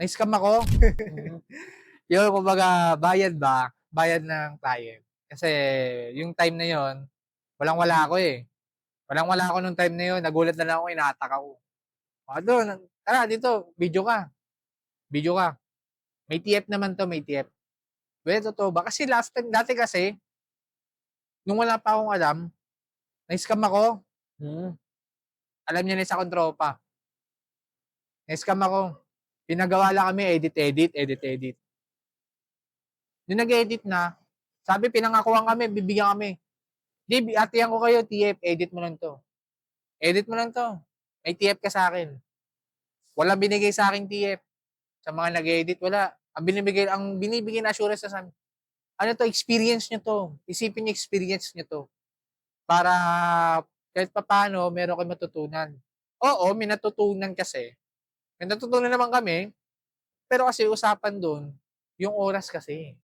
Na-scam ako. Mhm. Yun kumbaga bayad ba, bayad ng client. Kasi yung time na yun, walang-wala ako, eh. Walang-wala ako nung time na yun, nagulat na lang ako, inatak ako. Dun, tara dito, video ka. May TF naman 'to, may TF. "Kuya totoo ba?" Kasi last time dati kasi, nung wala pa akong alam, na-scam ako. Mm. Alam niya na isa kong tropa, na-scam ako. Pinagawa lang kami edit. Nung nag-edit na, sabi pinangakuan kami, bibigyan kami. "Di, ate-an ko kayo, TF, edit mo lang 'to. Edit mo lang 'to, may TF ka sa'kin." Walang binigay sa'king TF, sa mga nag-e-edit wala. Ang binibigay na assurance na sa'min, "Ano 'to, experience niyo 'to, isipin niyo experience niyo 'to, para kahit papaano meron kayong matutunan." Oo, may natutunan kasi. May natutunan naman kami, pero kasi usapan dun, yung oras kasi.